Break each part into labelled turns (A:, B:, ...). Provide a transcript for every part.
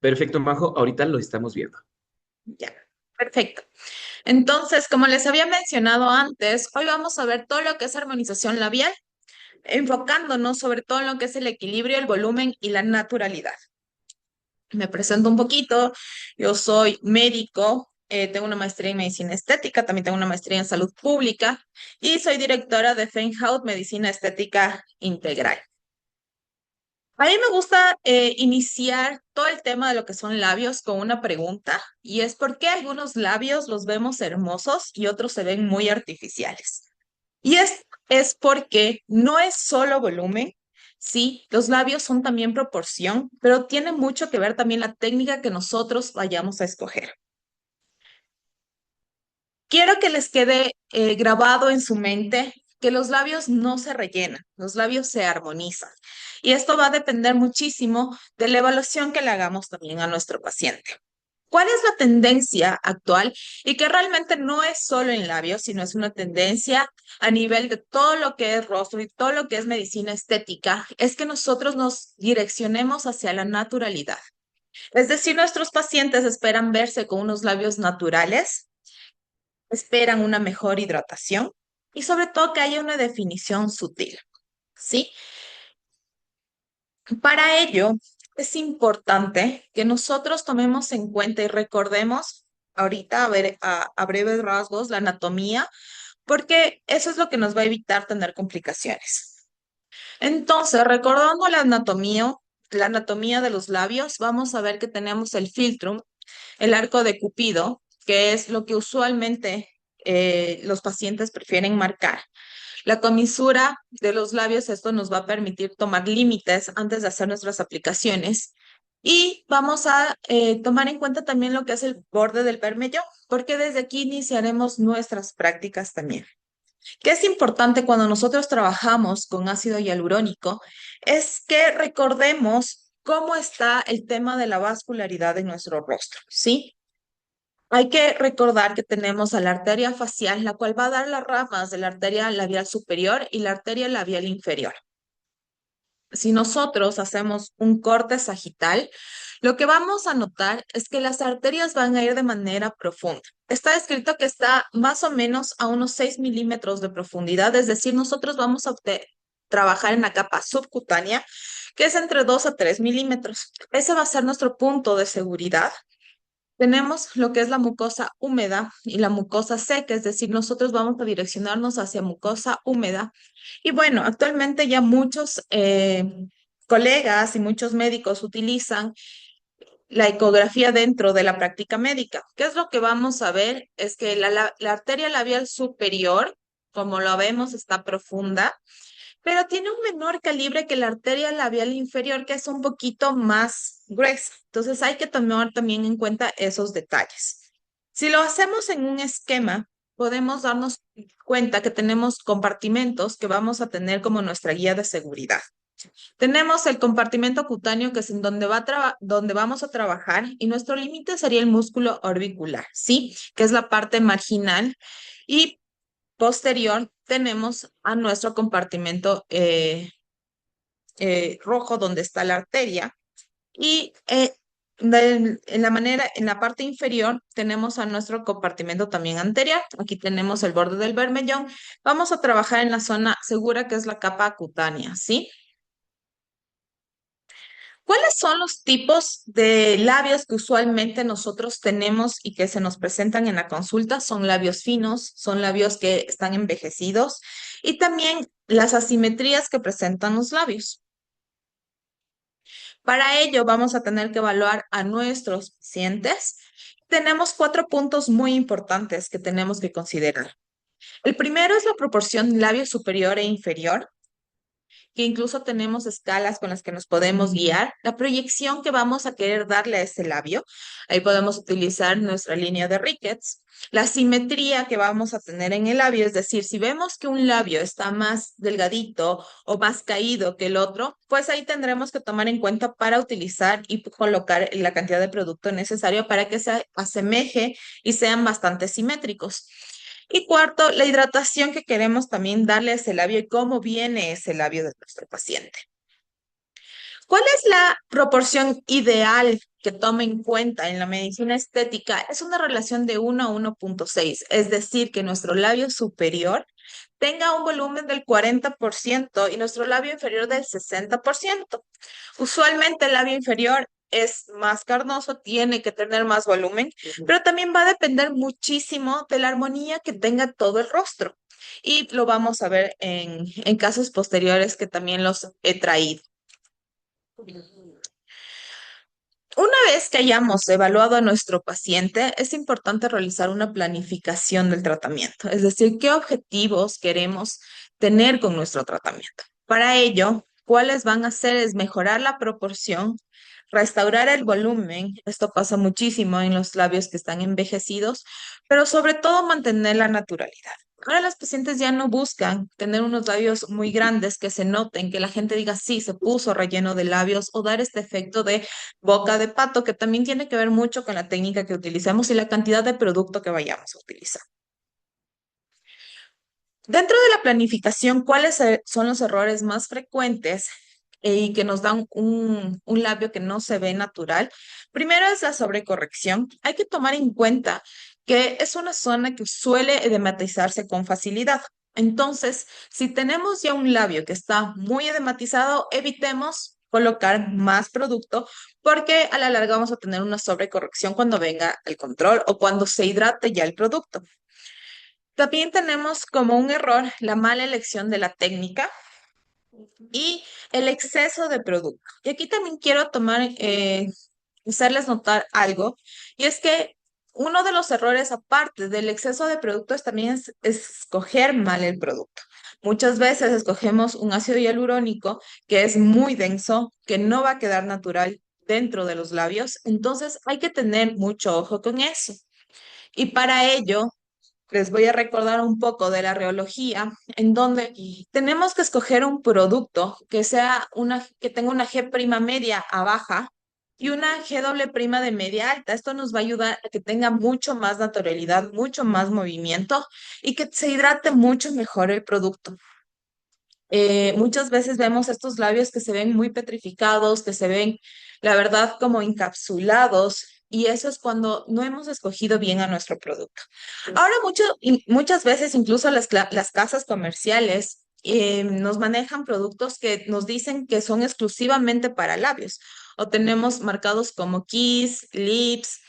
A: Perfecto, Majo, ahorita lo estamos viendo.
B: Ya, perfecto. Entonces, como les había mencionado antes, hoy vamos a ver todo lo que es armonización labial, enfocándonos sobre todo en lo que es el equilibrio, el volumen y la naturalidad. Me presento un poquito. Yo soy médico, tengo una maestría en medicina estética, también tengo una maestría en salud pública y soy directora de Feinhaut Medicina Estética Integral. A mí me gusta iniciar todo el tema de lo que son labios con una pregunta y es ¿por qué algunos labios los vemos hermosos y otros se ven muy artificiales? Y es porque no es solo volumen, sí, los labios son también proporción, pero tiene mucho que ver también la técnica que nosotros vayamos a escoger. Quiero que les quede grabado en su mente que los labios no se rellenan, los labios se armonizan. Y esto va a depender muchísimo de la evaluación que le hagamos también a nuestro paciente. ¿Cuál es la tendencia actual? Y que realmente no es solo en labios, sino es una tendencia a nivel de todo lo que es rostro y todo lo que es medicina estética, es que nosotros nos direccionemos hacia la naturalidad. Es decir, nuestros pacientes esperan verse con unos labios naturales, esperan una mejor hidratación y sobre todo que haya una definición sutil, ¿sí? Para ello, es importante que nosotros tomemos en cuenta y recordemos ahorita a breves rasgos la anatomía, porque eso es lo que nos va a evitar tener complicaciones. Entonces, recordando la anatomía de los labios, vamos a ver que tenemos el filtrum, el arco de Cupido, que es lo que usualmente los pacientes prefieren marcar. La comisura de los labios, esto nos va a permitir tomar límites antes de hacer nuestras aplicaciones. Y vamos a tomar en cuenta también lo que es el borde del bermellón, porque desde aquí iniciaremos nuestras prácticas también. ¿Qué es importante cuando nosotros trabajamos con ácido hialurónico? Es que recordemos cómo está el tema de la vascularidad en nuestro rostro, ¿sí? Hay que recordar que tenemos a la arteria facial, la cual va a dar las ramas de la arteria labial superior y la arteria labial inferior. Si nosotros hacemos un corte sagital, lo que vamos a notar es que las arterias van a ir de manera profunda. Está escrito que está más o menos a unos 6 milímetros de profundidad, es decir, nosotros vamos a trabajar en la capa subcutánea, que es entre 2 a 3 milímetros. Ese va a ser nuestro punto de seguridad. Tenemos lo que es la mucosa húmeda y la mucosa seca, es decir, nosotros vamos a direccionarnos hacia mucosa húmeda. Y bueno, actualmente ya muchos colegas y muchos médicos utilizan la ecografía dentro de la práctica médica. ¿Qué es lo que vamos a ver? Es que la arteria labial superior, como lo vemos, está profunda, pero tiene un menor calibre que la arteria labial inferior, que es un poquito más gruesa. Entonces hay que tomar también en cuenta esos detalles. Si lo hacemos en un esquema, podemos darnos cuenta que tenemos compartimentos que vamos a tener como nuestra guía de seguridad. Tenemos el compartimento cutáneo, que es en donde, donde vamos a trabajar, y nuestro límite sería el músculo orbicular, ¿sí? Que es la parte marginal. Y posterior tenemos a nuestro compartimento rojo donde está la arteria y en la parte inferior tenemos a nuestro compartimento también anterior. Aquí tenemos el borde del bermellón. Vamos a trabajar en la zona segura que es la capa cutánea, ¿sí? ¿Cuáles son los tipos de labios que usualmente nosotros tenemos y que se nos presentan en la consulta? Son labios finos, son labios que están envejecidos y también las asimetrías que presentan los labios. Para ello vamos a tener que evaluar a nuestros pacientes. Tenemos cuatro puntos muy importantes que tenemos que considerar. El primero es la proporción labio superior e inferior, que incluso tenemos escalas con las que nos podemos guiar, la proyección que vamos a querer darle a ese labio. Ahí podemos utilizar nuestra línea de Ricketts, la simetría que vamos a tener en el labio, es decir, si vemos que un labio está más delgadito o más caído que el otro, pues ahí tendremos que tomar en cuenta para utilizar y colocar la cantidad de producto necesario para que se asemeje y sean bastante simétricos. Y cuarto, la hidratación que queremos también darle a ese labio y cómo viene ese labio de nuestro paciente. ¿Cuál es la proporción ideal que toma en cuenta en la medicina estética? Es una relación de 1 a 1,6, es decir, que nuestro labio superior tenga un volumen del 40% y nuestro labio inferior del 60%. Usualmente el labio inferior es más carnoso, tiene que tener más volumen, pero también va a depender muchísimo de la armonía que tenga todo el rostro. Y lo vamos a ver en casos posteriores que también los he traído. Una vez que hayamos evaluado a nuestro paciente, es importante realizar una planificación del tratamiento, es decir, qué objetivos queremos tener con nuestro tratamiento. Para ello, cuáles van a ser es mejorar la proporción, restaurar el volumen, esto pasa muchísimo en los labios que están envejecidos, pero sobre todo mantener la naturalidad. Ahora las pacientes ya no buscan tener unos labios muy grandes que se noten, que la gente diga, sí, se puso relleno de labios o dar este efecto de boca de pato, que también tiene que ver mucho con la técnica que utilicemos y la cantidad de producto que vayamos a utilizar. Dentro de la planificación, ¿cuáles son los errores más frecuentes y que nos dan un labio que no se ve natural? Primero es la sobrecorrección. Hay que tomar en cuenta que es una zona que suele edematizarse con facilidad. Entonces, si tenemos ya un labio que está muy edematizado, evitemos colocar más producto porque a la larga vamos a tener una sobrecorrección cuando venga el control o cuando se hidrate ya el producto. También tenemos como un error la mala elección de la técnica y el exceso de producto. Y aquí también quiero hacerles notar algo, y es que uno de los errores, aparte del exceso de productos, también es escoger mal el producto. Muchas veces escogemos un ácido hialurónico que es muy denso, que no va a quedar natural dentro de los labios, entonces hay que tener mucho ojo con eso. Y para ello, les voy a recordar un poco de la reología, en donde tenemos que escoger un producto que tenga una G' media a baja y una G doble prima de media alta. Esto nos va a ayudar a que tenga mucho más naturalidad, mucho más movimiento y que se hidrate mucho mejor el producto. Muchas veces vemos estos labios que se ven muy petrificados, que se ven, la verdad, como encapsulados, y eso es cuando no hemos escogido bien a nuestro producto. Ahora, muchas veces, incluso las casas comerciales nos manejan productos que nos dicen que son exclusivamente para labios, o tenemos marcados como Kiss, Lips,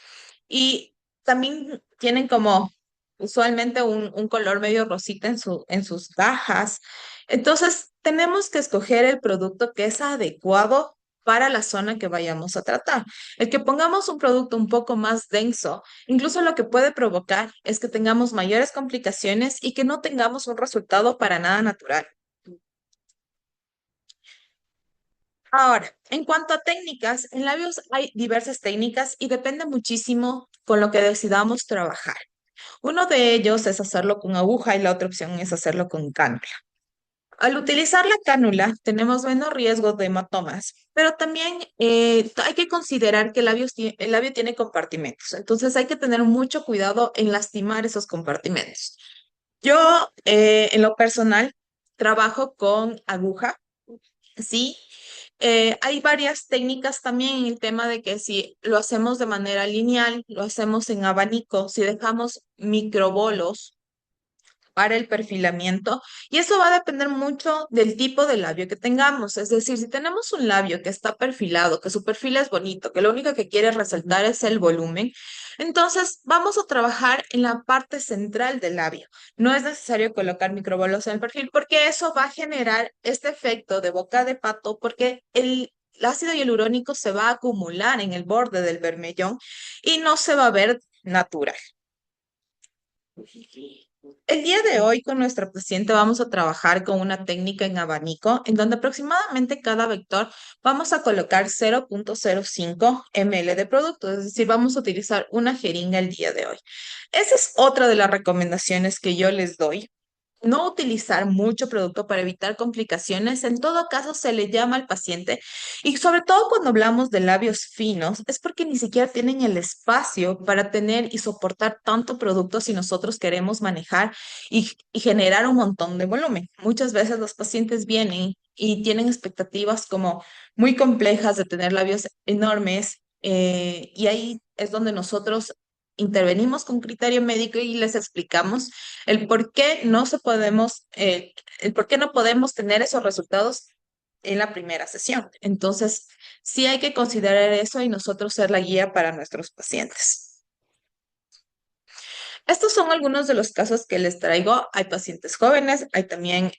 B: y también tienen como usualmente un color medio rosita en sus cajas. Entonces, tenemos que escoger el producto que es adecuado para la zona que vayamos a tratar. El que pongamos un producto un poco más denso, incluso lo que puede provocar es que tengamos mayores complicaciones y que no tengamos un resultado para nada natural. Ahora, en cuanto a técnicas, en labios hay diversas técnicas y depende muchísimo con lo que decidamos trabajar. Uno de ellos es hacerlo con aguja y la otra opción es hacerlo con cánula. Al utilizar la cánula tenemos menos riesgo de hematomas, pero también hay que considerar que el labio tiene compartimentos, entonces hay que tener mucho cuidado en lastimar esos compartimentos. Yo, en lo personal, trabajo con aguja, ¿sí? Hay varias técnicas también en el tema de que si lo hacemos de manera lineal, lo hacemos en abanico, si dejamos microbolos para el perfilamiento, y eso va a depender mucho del tipo de labio que tengamos. Es decir, si tenemos un labio que está perfilado, que su perfil es bonito, que lo único que quiere resaltar es el volumen, entonces vamos a trabajar en la parte central del labio. No es necesario colocar microbolos en el perfil porque eso va a generar este efecto de boca de pato porque el ácido hialurónico se va a acumular en el borde del bermellón y no se va a ver natural. El día de hoy con nuestra paciente vamos a trabajar con una técnica en abanico en donde aproximadamente cada vector vamos a colocar 0,05 ml de producto, es decir, vamos a utilizar una jeringa el día de hoy. Esa es otra de las recomendaciones que yo les doy. no utilizar mucho producto para evitar complicaciones. En todo caso, se le llama al paciente y sobre todo cuando hablamos de labios finos, es porque ni siquiera tienen el espacio para tener y soportar tanto producto si nosotros queremos manejar y generar un montón de volumen. Muchas veces los pacientes vienen y tienen expectativas como muy complejas de tener labios enormes, y ahí es donde nosotros intervenimos con criterio médico y les explicamos el por qué no se podemos, el por qué no podemos tener esos resultados en la primera sesión. Entonces, sí hay que considerar eso y nosotros ser la guía para nuestros pacientes. Estos son algunos de los casos que les traigo. Hay pacientes jóvenes, hay también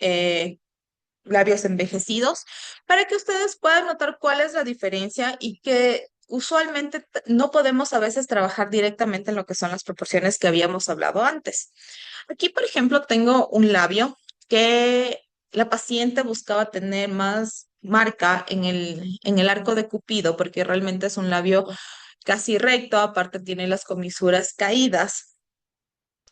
B: labios envejecidos, para que ustedes puedan notar cuál es la diferencia y que usualmente no podemos a veces trabajar directamente en lo que son las proporciones que habíamos hablado antes. Aquí, por ejemplo, tengo un labio que la paciente buscaba tener más marca en el arco de Cupido, porque realmente es un labio casi recto, aparte tiene las comisuras caídas.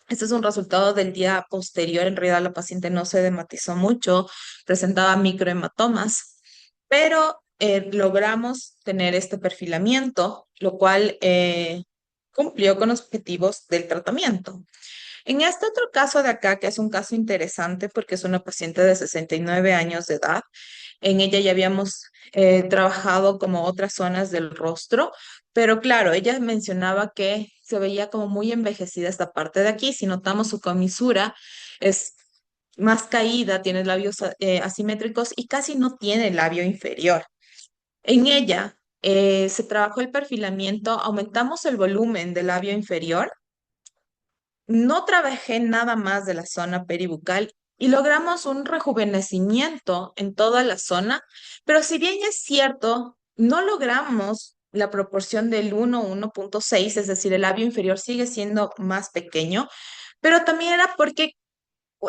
B: Este es un resultado del día posterior. En realidad, la paciente no se dermatizó mucho, presentaba microhematomas, pero logramos tener este perfilamiento, lo cual cumplió con los objetivos del tratamiento. En este otro caso de acá, que es un caso interesante porque es una paciente de 69 años de edad, en ella ya habíamos trabajado como otras zonas del rostro, pero claro, ella mencionaba que se veía como muy envejecida esta parte de aquí. Si notamos su comisura, es más caída, tiene labios asimétricos y casi no tiene labio inferior. En ella se trabajó el perfilamiento, aumentamos el volumen del labio inferior, no trabajé nada más de la zona peribucal y logramos un rejuvenecimiento en toda la zona, pero si bien es cierto, no logramos la proporción del 1,6, es decir, el labio inferior sigue siendo más pequeño, pero también era porque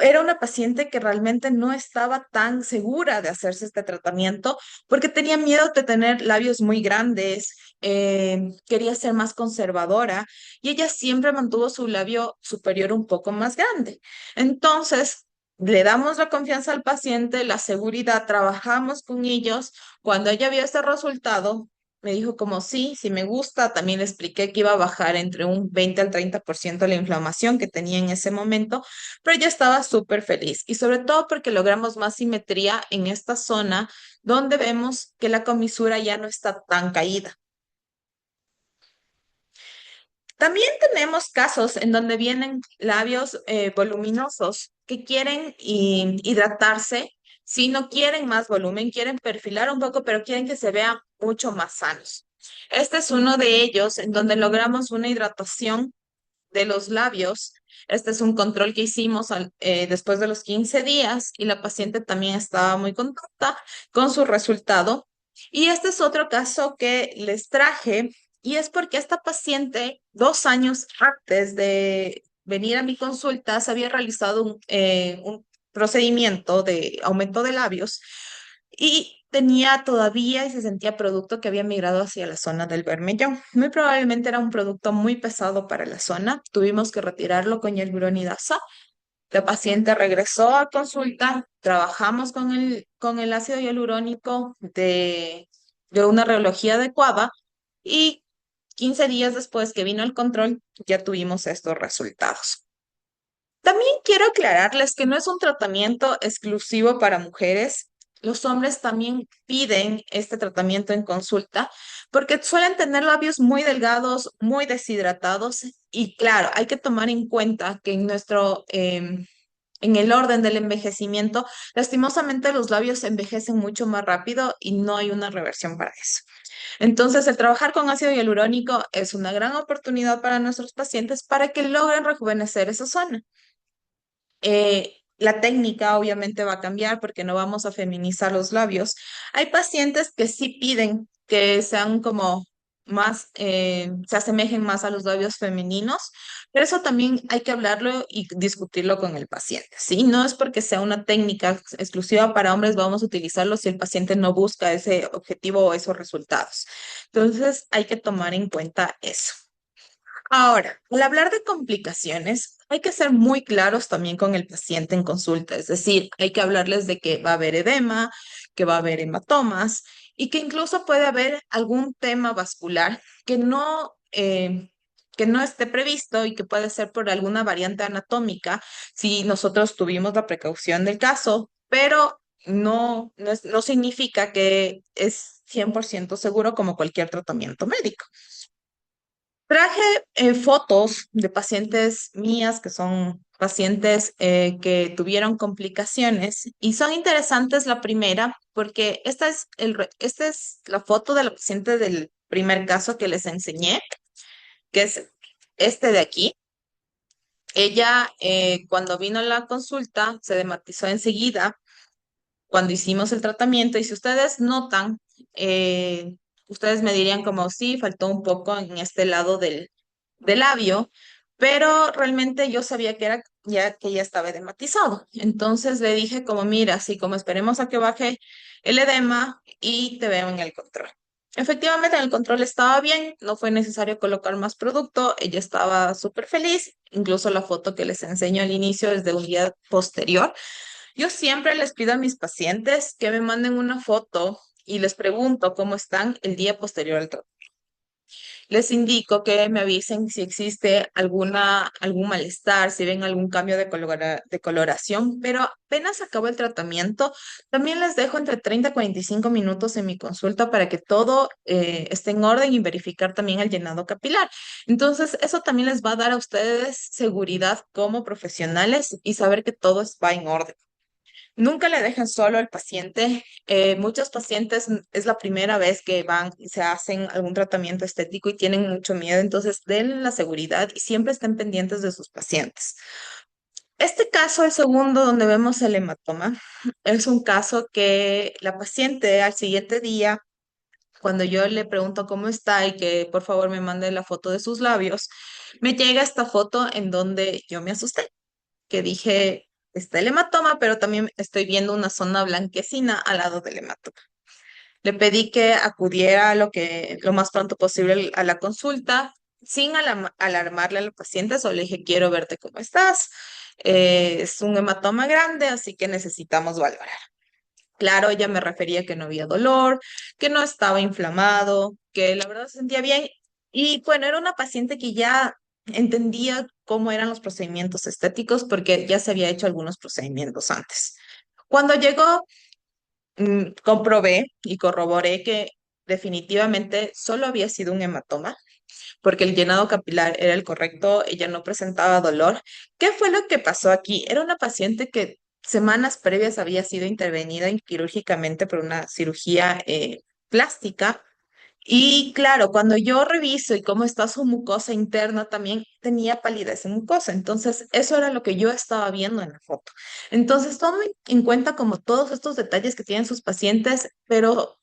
B: era una paciente que realmente no estaba tan segura de hacerse este tratamiento porque tenía miedo de tener labios muy grandes, quería ser más conservadora y ella siempre mantuvo su labio superior un poco más grande. Entonces, le damos la confianza al paciente, la seguridad, trabajamos con ellos. Cuando ella vio este resultado, me dijo como sí, sí me gusta. También le expliqué que iba a bajar entre un 20 al 30% la inflamación que tenía en ese momento, pero ella estaba súper feliz y sobre todo porque logramos más simetría en esta zona donde vemos que la comisura ya no está tan caída. También tenemos casos en donde vienen labios voluminosos que quieren hidratarse, si no quieren más volumen, quieren perfilar un poco, pero quieren que se vean mucho más sanos. Este es uno de ellos en donde logramos una hidratación de los labios. Este es un control que hicimos después de los 15 días y la paciente también estaba muy contenta con su resultado. Y este es otro caso que les traje y es porque esta paciente, 2 años antes de venir a mi consulta, se había realizado un procedimiento de aumento de labios y tenía todavía y se sentía producto que había migrado hacia la zona del bermellón. Muy probablemente era un producto muy pesado para la zona. Tuvimos que retirarlo con hialuronidasa. La paciente regresó a consulta, trabajamos con el ácido hialurónico de una rheología adecuada y 15 días después que vino el control ya tuvimos estos resultados. También quiero aclararles que no es un tratamiento exclusivo para mujeres. Los hombres también piden este tratamiento en consulta porque suelen tener labios muy delgados, muy deshidratados y claro, hay que tomar en cuenta que en el orden del envejecimiento, lastimosamente los labios envejecen mucho más rápido y no hay una reversión para eso. Entonces, el trabajar con ácido hialurónico es una gran oportunidad para nuestros pacientes para que logren rejuvenecer esa zona. La técnica obviamente va a cambiar porque no vamos a feminizar los labios. Hay pacientes que sí piden que sean como más, se asemejen más a los labios femeninos, pero eso también hay que hablarlo y discutirlo con el paciente, ¿sí? No es porque sea una técnica exclusiva para hombres, vamos a utilizarlo si el paciente no busca ese objetivo o esos resultados. Entonces, hay que tomar en cuenta eso. Ahora, al hablar de complicaciones, hay que ser muy claros también con el paciente en consulta, es decir, hay que hablarles de que va a haber edema, que va a haber hematomas y que incluso puede haber algún tema vascular que no esté previsto y que puede ser por alguna variante anatómica si nosotros tuvimos la precaución del caso, pero no significa que es 100% seguro como cualquier tratamiento médico. Traje fotos de pacientes mías que son pacientes que tuvieron complicaciones y son interesantes la primera porque esta es la foto de la paciente del primer caso que les enseñé, que es este de aquí. Ella cuando vino a la consulta se dermatizó enseguida cuando hicimos el tratamiento y si ustedes notan, ustedes me dirían como sí, faltó un poco en este lado del labio, pero realmente yo sabía que ya estaba edematizado. Entonces le dije como mira, así como esperemos a que baje el edema y te veo en el control. Efectivamente, en el control estaba bien, no fue necesario colocar más producto, ella estaba súper feliz, incluso la foto que les enseño al inicio es de un día posterior. Yo siempre les pido a mis pacientes que me manden una foto y les pregunto cómo están el día posterior al tratamiento. Les indico que me avisen si existe algún malestar, si ven algún cambio de coloración, pero apenas acabo el tratamiento, también les dejo entre 30 y 45 minutos en mi consulta para que todo esté en orden y verificar también el llenado capilar. Entonces, eso también les va a dar a ustedes seguridad como profesionales y saber que todo va en orden. Nunca le dejen solo al paciente. Muchos pacientes es la primera vez que van y se hacen algún tratamiento estético y tienen mucho miedo, entonces denle la seguridad y siempre estén pendientes de sus pacientes. Este caso, el segundo, donde vemos el hematoma, es un caso que la paciente al siguiente día, cuando yo le pregunto cómo está y que por favor me mande la foto de sus labios, me llega esta foto en donde yo me asusté que dije, está el hematoma, pero también estoy viendo una zona blanquecina al lado del hematoma. Le pedí que acudiera lo más pronto posible a la consulta, sin alarmarle al paciente, solo le dije, quiero verte cómo estás. Es un hematoma grande, así que necesitamos valorar. Claro, ella me refería que no había dolor, que no estaba inflamado, que la verdad se sentía bien. Y bueno, era una paciente que ya entendía cómo eran los procedimientos estéticos porque ya se había hecho algunos procedimientos antes. Cuando llegó, comprobé y corroboré que definitivamente solo había sido un hematoma porque el llenado capilar era el correcto, ella no presentaba dolor. ¿Qué fue lo que pasó aquí? Era una paciente que semanas previas había sido intervenida quirúrgicamente por una cirugía plástica. Y claro, cuando yo reviso y cómo está su mucosa interna, también tenía palidez en mucosa. Entonces, eso era lo que yo estaba viendo en la foto. Entonces, tomen en cuenta como todos estos detalles que tienen sus pacientes, pero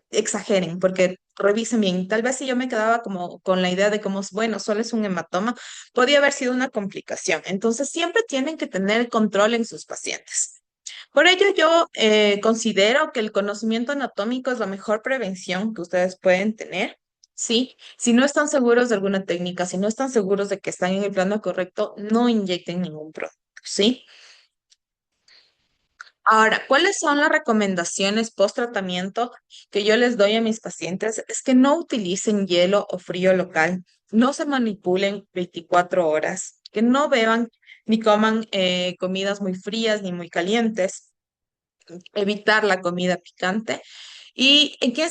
B: exageren, porque revisen bien. Tal vez si yo me quedaba como con la idea de como, bueno, solo es un hematoma, podía haber sido una complicación. Entonces, siempre tienen que tener control en sus pacientes. Por ello, yo considero que el conocimiento anatómico es la mejor prevención que ustedes pueden tener. Sí, si no están seguros de alguna técnica, si no están seguros de que están en el plano correcto, no inyecten ningún producto, ¿sí? Ahora, ¿cuáles son las recomendaciones post tratamiento que yo les doy a mis pacientes? Es que no utilicen hielo o frío local, no se manipulen 24 horas, que no beban ni coman comidas muy frías ni muy calientes, evitar la comida picante. Y en que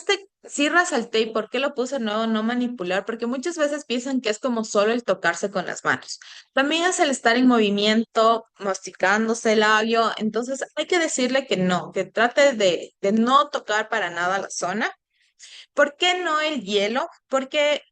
B: sí resalté, ¿y por qué lo puse nuevo, no manipular? Porque muchas veces piensan que es como solo el tocarse con las manos. También es el estar en movimiento, masticándose el labio. Entonces hay que decirle que no, que trate de no tocar para nada la zona. ¿Por qué no el hielo? Porque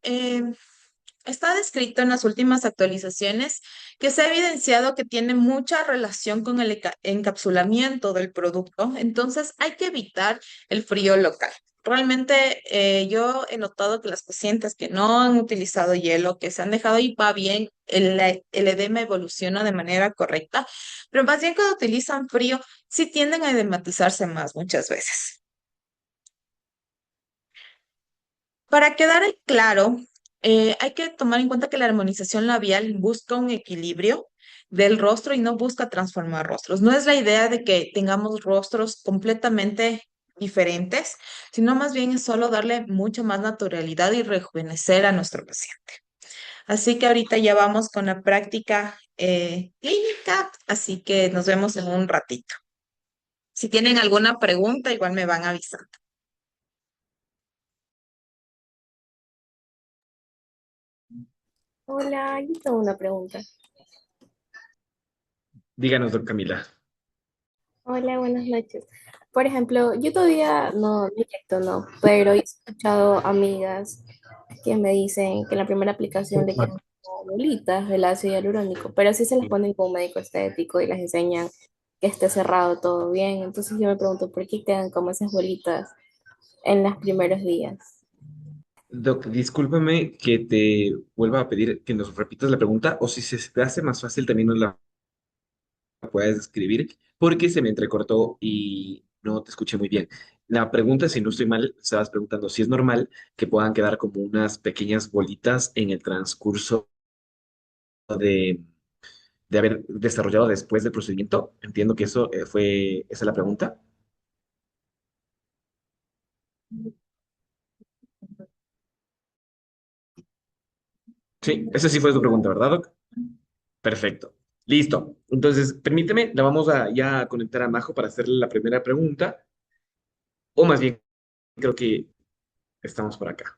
B: está descrito en las últimas actualizaciones que se ha evidenciado que tiene mucha relación con el encapsulamiento del producto, entonces hay que evitar el frío local. Realmente yo he notado que las pacientes que no han utilizado hielo, que se han dejado y va bien, el edema evoluciona de manera correcta, pero más bien cuando utilizan frío, sí tienden a edematizarse más muchas veces. Para quedar claro, hay que tomar en cuenta que la armonización labial busca un equilibrio del rostro y no busca transformar rostros. No es la idea de que tengamos rostros completamente diferentes, sino más bien es solo darle mucha más naturalidad y rejuvenecer a nuestro paciente. Así que ahorita ya vamos con la práctica clínica, así que nos vemos en un ratito. Si tienen alguna pregunta, igual me van avisando.
C: Hola, yo tengo una pregunta.
A: Díganos, doctor Camila.
C: Hola, buenas noches. Por ejemplo, yo todavía no me inyecto, no, pero he escuchado amigas que me dicen que en la primera aplicación le quedan como bolitas del ácido hialurónico, pero sí se las ponen con un médico estético y les enseñan que esté cerrado todo bien. Entonces yo me pregunto, ¿por qué quedan como esas bolitas en los primeros días?
A: Doc, discúlpame que te vuelva a pedir que nos repitas la pregunta o si se te hace más fácil también nos la puedes escribir porque se me entrecortó y no te escuché muy bien. La pregunta, si no estoy mal, estabas preguntando si es normal que puedan quedar como unas pequeñas bolitas en el transcurso de, de haber desarrollado después del procedimiento. Entiendo que eso esa es la pregunta. Sí, esa sí fue tu pregunta, ¿verdad, Doc? Perfecto. Listo. Entonces, permíteme, la vamos a ya conectar a Majo para hacerle la primera pregunta, o más bien, creo que estamos por acá.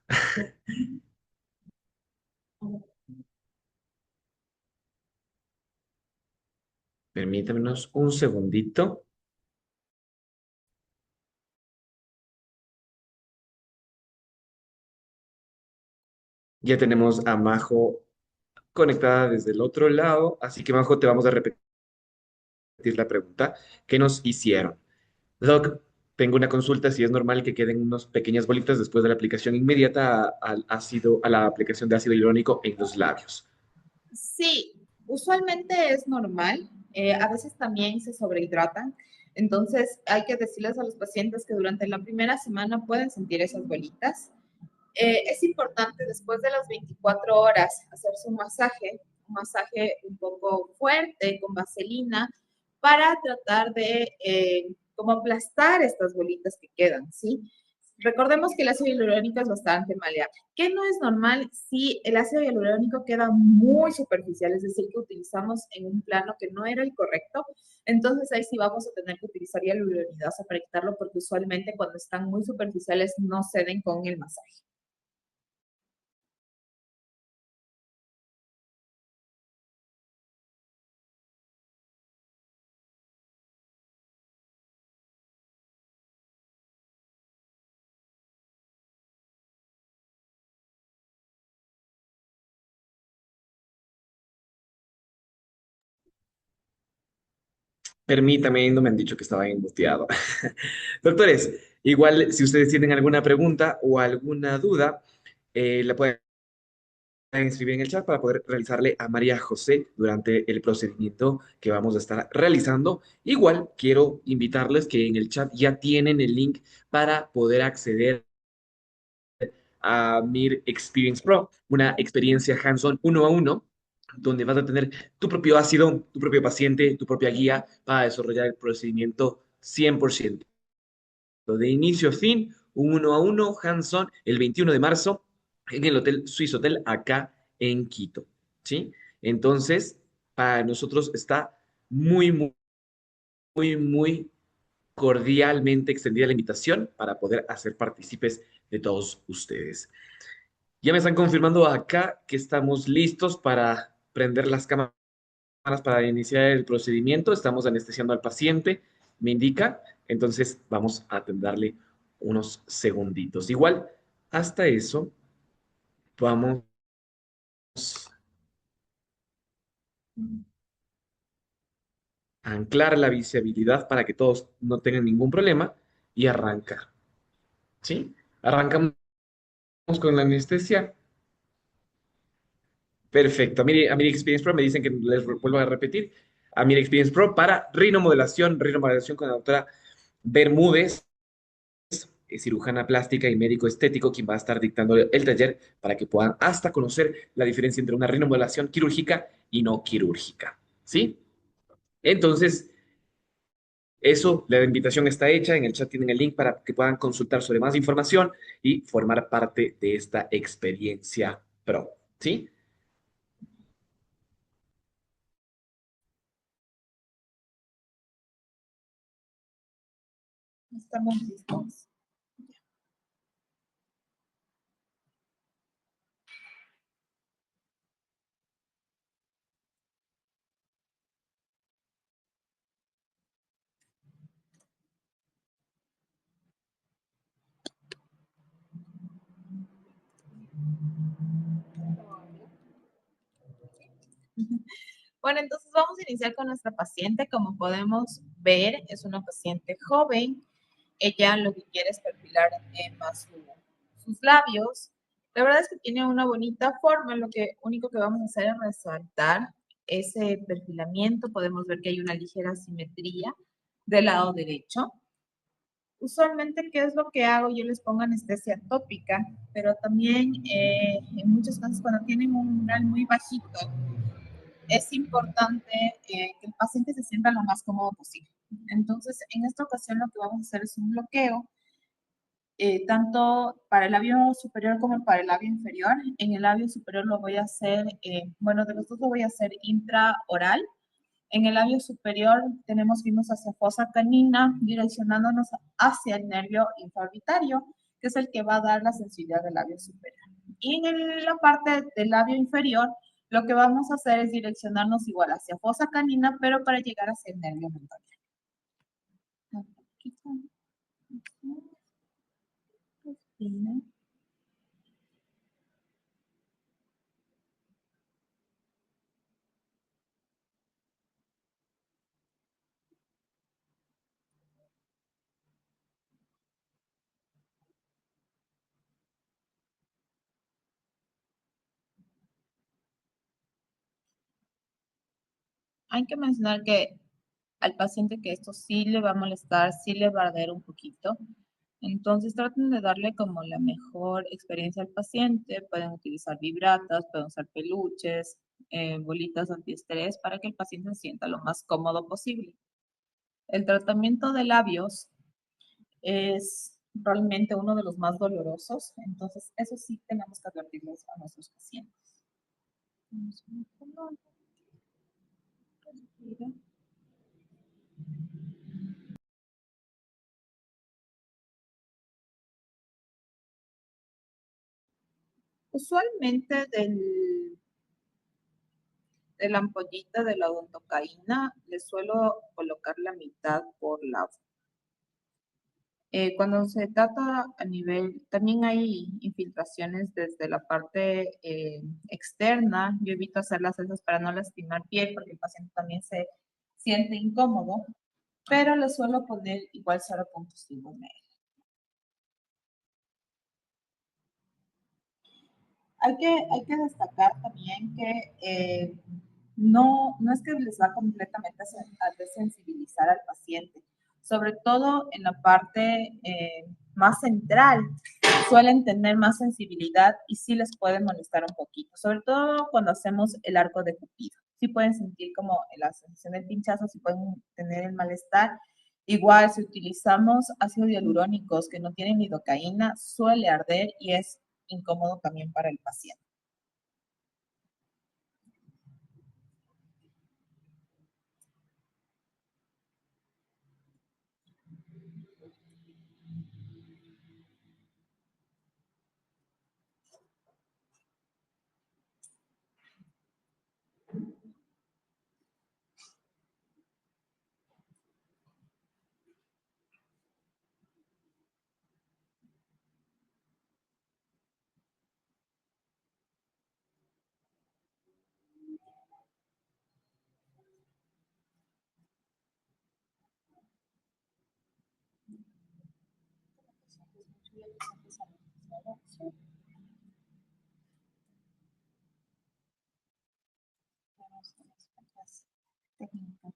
A: Permítamenos un segundito. Ya tenemos a Majo conectada desde el otro lado, así que Majo, te vamos a repetir la pregunta que nos hicieron. Doc, tengo una consulta si es normal que queden unas pequeñas bolitas después de la aplicación inmediata al ácido, a la aplicación de ácido hialurónico en los labios.
B: Sí, usualmente es normal, a veces también se sobrehidratan, entonces hay que decirles a los pacientes que durante la primera semana pueden sentir esas bolitas. Es importante después de las 24 horas hacerse un masaje un poco fuerte con vaselina para tratar de como aplastar estas bolitas que quedan, ¿sí? Recordemos que el ácido hialurónico es bastante maleable. ¿Qué no es normal si el ácido hialurónico queda muy superficial? Es decir, que utilizamos en un plano que no era el correcto. Entonces ahí sí vamos a tener que utilizar hialuronidasa para quitarlo porque usualmente cuando están muy superficiales no ceden con el masaje.
A: Permítame, no me han dicho que estaba embusteado. Doctores, igual si ustedes tienen alguna pregunta o alguna duda, la pueden escribir en el chat para poder realizarle a María José durante el procedimiento que vamos a estar realizando. Igual quiero invitarles que en el chat ya tienen el link para poder acceder a Mir Experience Pro, una experiencia hands-on uno a uno, donde vas a tener tu propio ácido, tu propio paciente, tu propia guía para desarrollar el procedimiento 100%. De inicio a fin, un uno a uno, hands-on, el 21 de marzo, en el Hotel Swiss Hotel, acá en Quito. ¿Sí? Entonces, para nosotros está muy, muy, muy, muy cordialmente extendida la invitación para poder hacer partícipes de todos ustedes. Ya me están confirmando acá que estamos listos para prender las cámaras para iniciar el procedimiento. Estamos anestesiando al paciente, me indica. Entonces vamos a atenderle unos segunditos. Igual, hasta eso, vamos a anclar la visibilidad para que todos no tengan ningún problema y arranca. ¿Sí? Arrancamos con la anestesia. Perfecto. A Miri Experience Pro me dicen que les vuelvo a repetir. A Miri Experience Pro para rinomodelación con la doctora Bermúdez. cirujana plástica y médico estético, quien va a estar dictando el taller para que puedan hasta conocer la diferencia entre una rinomodelación quirúrgica y no quirúrgica. ¿Sí? Entonces, eso, la invitación está hecha, en el chat tienen el link para que puedan consultar sobre más información y formar parte de esta experiencia pro. ¿Sí?
B: Estamos listos. Bueno, entonces vamos a iniciar con nuestra paciente. Como podemos ver, es una paciente joven. Ella lo que quiere es perfilar más sus labios. La verdad es que tiene una bonita forma. Lo que único que vamos a hacer es resaltar ese perfilamiento. Podemos ver que hay una ligera simetría del lado derecho. Usualmente, ¿qué es lo que hago? Yo les pongo anestesia tópica, pero también en muchos casos cuando tienen un umbral muy bajito, es importante que el paciente se sienta lo más cómodo posible. Entonces, en esta ocasión lo que vamos a hacer es un bloqueo, tanto para el labio superior como para el labio inferior. En el labio superior lo voy a hacer, bueno, de los dos lo voy a hacer intraoral. En el labio superior vimos hacia fosa canina, direccionándonos hacia el nervio infraorbitario, que es el que va a dar la sensibilidad del labio superior. Y en la parte del labio inferior, lo que vamos a hacer es direccionarnos igual hacia fosa canina, pero para llegar hacia el nervio mental. Hay que mencionar que al paciente que esto sí le va a molestar, sí le va a arder un poquito. Entonces traten de darle como la mejor experiencia al paciente. Pueden utilizar vibratas, pueden usar peluches, bolitas antiestrés para que el paciente se sienta lo más cómodo posible. El tratamiento de labios es realmente uno de los más dolorosos, entonces eso sí tenemos que advertirles a nuestros pacientes. Usualmente de la ampollita de la odontocaína le suelo colocar la mitad por lado. Cuando se trata a nivel, también hay infiltraciones desde la parte externa. Yo evito hacerlas esas para no lastimar piel porque el paciente también se siente incómodo, pero le suelo poner igual 0.5 ml. Hay que destacar también que no es que les va completamente a desensibilizar al paciente, sobre todo en la parte más central, suelen tener más sensibilidad y sí les puede molestar un poquito, sobre todo cuando hacemos el arco de Cupido. Sí pueden sentir como la sensación del pinchazo, sí pueden tener el malestar. Igual, si utilizamos ácidos hialurónicos que no tienen lidocaína, suele arder y es incómodo también para el paciente. Técnicas.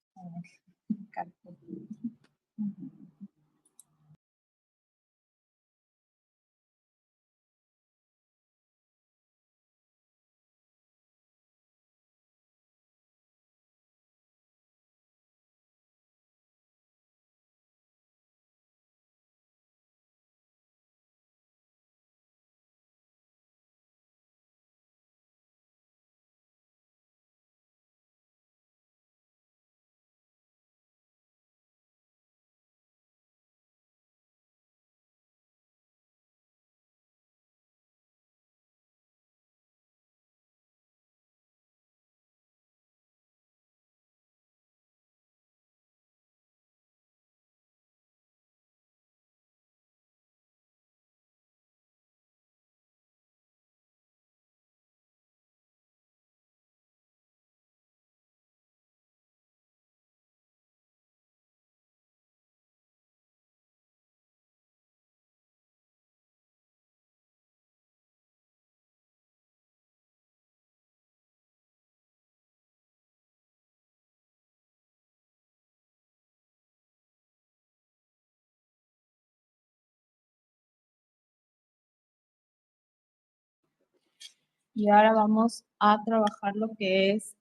B: Y ahora vamos a trabajar lo que es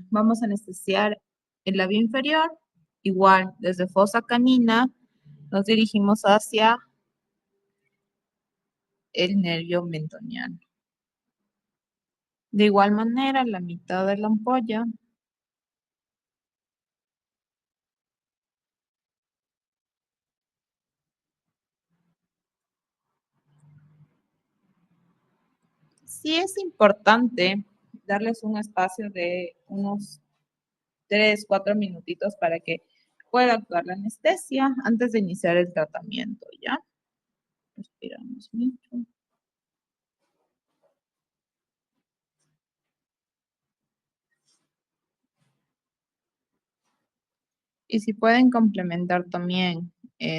B: vamos a anestesiar el labio inferior. Igual, desde fosa canina, nos dirigimos hacia el nervio mentoniano. De igual manera, la mitad de la ampolla. Sí es importante darles un espacio de unos 3, 4 minutitos para que pueda actuar la anestesia antes de iniciar el tratamiento, ¿ya? Respiramos mucho. Y si pueden complementar también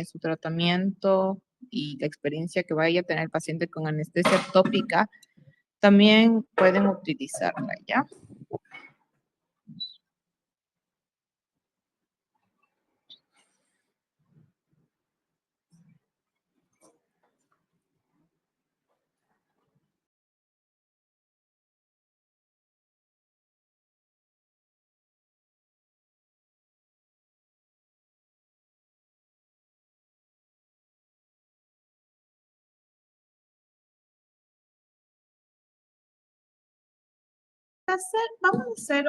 B: su tratamiento y la experiencia que vaya a tener el paciente con anestesia tópica, también pueden utilizarla, ¿ya? Vamos a hacer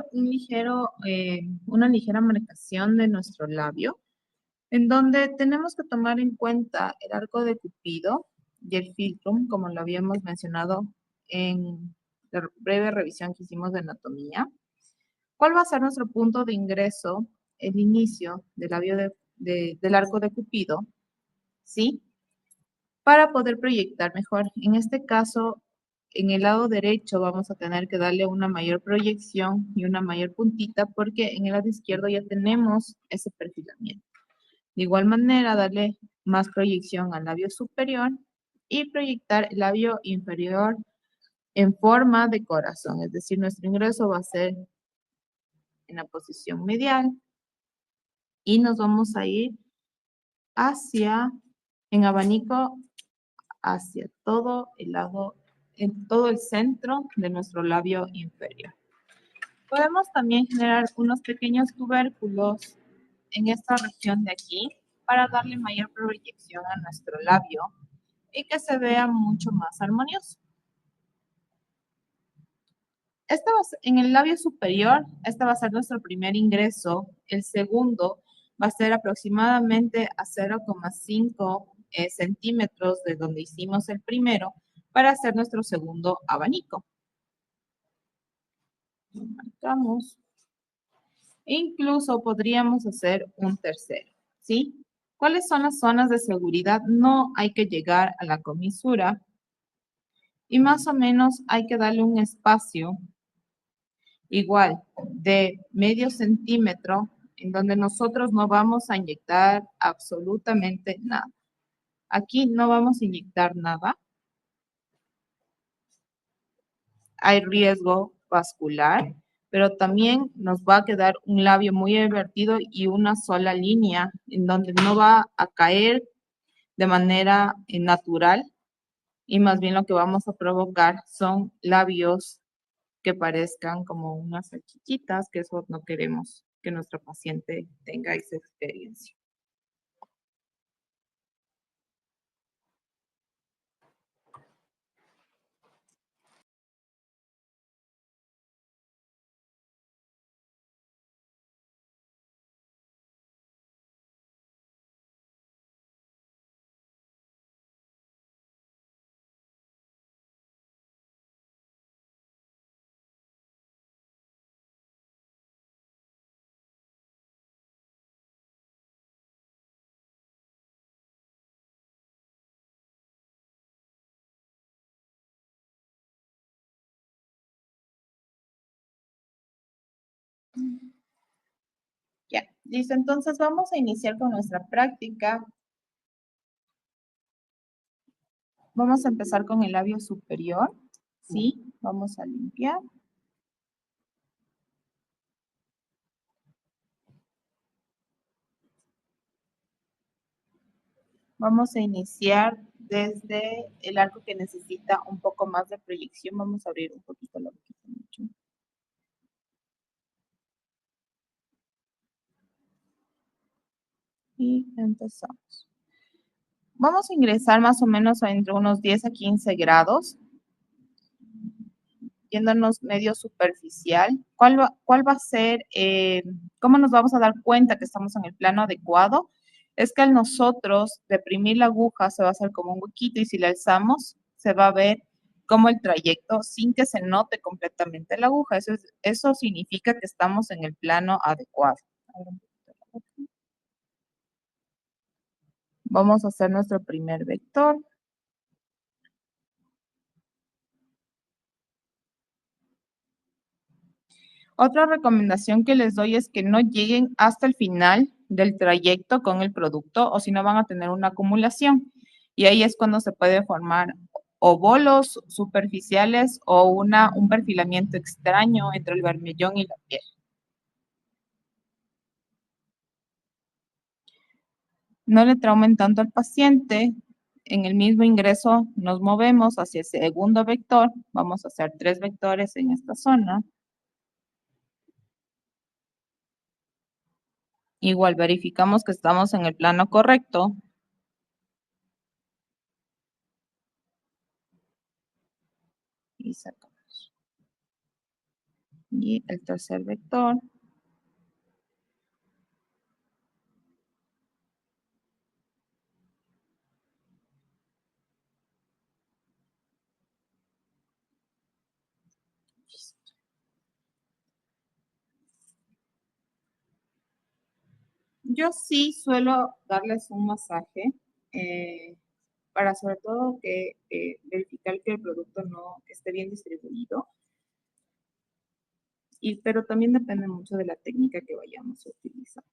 B: una ligera marcación de nuestro labio, en donde tenemos que tomar en cuenta el arco de Cupido y el filtrum, como lo habíamos mencionado en la breve revisión que hicimos de anatomía. ¿Cuál va a ser nuestro punto de ingreso? El inicio del labio del arco de Cupido, ¿sí? Para poder proyectar mejor. En este caso, en el lado derecho vamos a tener que darle una mayor proyección y una mayor puntita porque en el lado izquierdo ya tenemos ese perfilamiento. De igual manera, darle más proyección al labio superior y proyectar el labio inferior en forma de corazón, es decir, nuestro ingreso va a ser en la posición medial y nos vamos a ir hacia, en abanico, hacia todo el lado, en todo el centro de nuestro labio inferior. Podemos también generar unos pequeños tubérculos en esta región de aquí para darle mayor proyección a nuestro labio y que se vea mucho más armonioso. En el labio superior, este va a ser nuestro primer ingreso. El segundo va a ser aproximadamente a 0,5 centímetros de donde hicimos el primero para hacer nuestro segundo abanico. Lo marcamos. Incluso podríamos hacer un tercero, ¿sí? ¿Cuáles son las zonas de seguridad? No hay que llegar a la comisura y más o menos hay que darle un espacio igual de medio centímetro en donde nosotros no vamos a inyectar absolutamente nada. Aquí no vamos a inyectar nada. Hay riesgo vascular, pero también nos va a quedar un labio muy invertido y una sola línea en donde no va a caer de manera natural y más bien lo que vamos a provocar son labios que parezcan como unas salchichitas, que eso no queremos que nuestro paciente tenga esa experiencia. Ya, listo. Entonces vamos a iniciar con nuestra práctica. Vamos a empezar con el labio superior, ¿sí? Vamos a limpiar. Vamos a iniciar desde el arco que necesita un poco más de proyección. Vamos a abrir un poquito la boquita mucho. Y empezamos. Vamos a ingresar más o menos entre unos 10 a 15 grados, yéndonos medio superficial. ¿Cuál va a ser, cómo nos vamos a dar cuenta que estamos en el plano adecuado? Es que al nosotros deprimir la aguja se va a hacer como un huequito y si la alzamos se va a ver como el trayecto sin que se note completamente la aguja. Eso significa que estamos en el plano adecuado. Vamos a hacer nuestro primer vector. Otra recomendación que les doy es que no lleguen hasta el final del trayecto con el producto o si no van a tener una acumulación. Y ahí es cuando se puede formar o bolos superficiales o un perfilamiento extraño entre el vermellón y la piel. No le traumen tanto al paciente. En el mismo ingreso nos movemos hacia el segundo vector. Vamos a hacer 3 vectores en esta zona. Igual verificamos que estamos en el plano correcto. Y sacamos. Y el tercer vector. Yo sí suelo darles un masaje para sobre todo que verificar que el producto no esté bien distribuido. Pero también depende mucho de la técnica que vayamos a utilizar.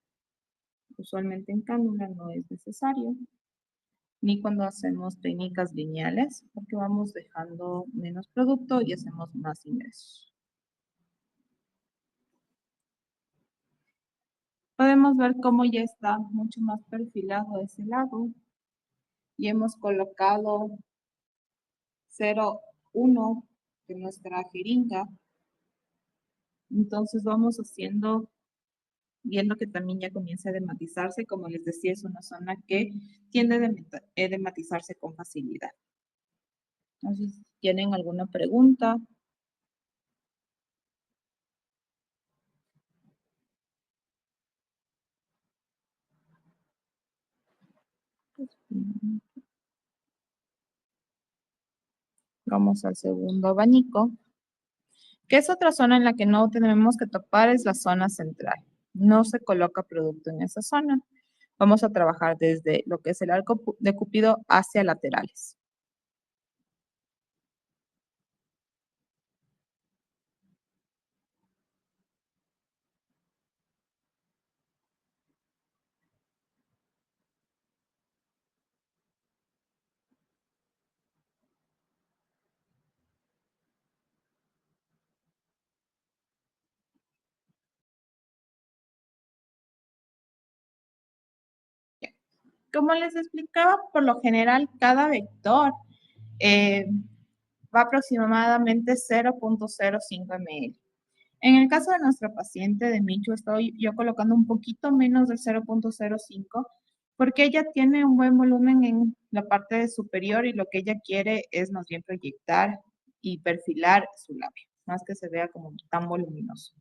B: Usualmente en cánula no es necesario, ni cuando hacemos técnicas lineales, porque vamos dejando menos producto y hacemos más ingresos. Podemos ver cómo ya está mucho más perfilado ese lado y hemos colocado 0,1 de nuestra jeringa. Entonces vamos haciendo, viendo que también ya comienza a dematizarse. Como les decía, es una zona que tiende a dematizarse con facilidad. Entonces, ¿tienen alguna pregunta? Vamos al segundo abanico, que es otra zona en la que no tenemos que topar, es la zona central. No se coloca producto en esa zona. Vamos a trabajar desde lo que es el arco de Cupido hacia laterales. Como les explicaba, por lo general cada vector va aproximadamente 0,05 ml. En el caso de nuestra paciente de Michu, estoy yo colocando un poquito menos del 0,05 porque ella tiene un buen volumen en la parte superior y lo que ella quiere es más bien proyectar y perfilar su labio, más que se vea como tan voluminoso.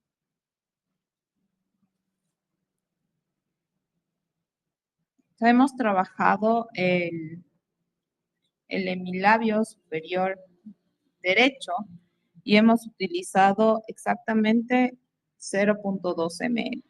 B: Hemos trabajado el hemilabio superior derecho y hemos utilizado exactamente 0,2 ml.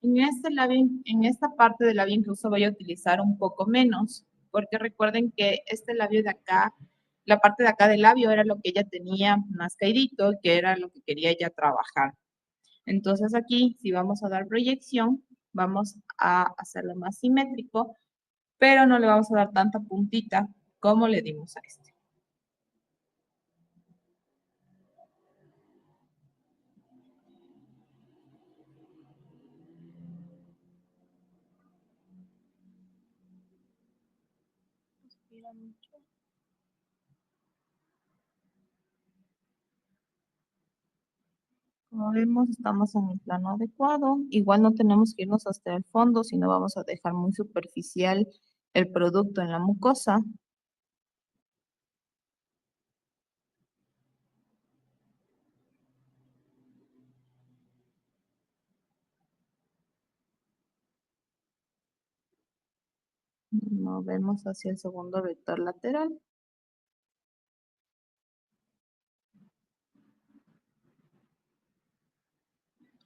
B: En esta parte del labio incluso voy a utilizar un poco menos, porque recuerden que este labio de acá, la parte de acá del labio era lo que ella tenía más caidito, que era lo que quería ella trabajar. Entonces aquí, si vamos a dar proyección, vamos a hacerlo más simétrico pero no le vamos a dar tanta puntita como le dimos a este. Como vemos, estamos en el plano adecuado. Igual no tenemos que irnos hasta el fondo, sino vamos a dejar muy superficial el producto en la mucosa. Movemos hacia el segundo vector lateral.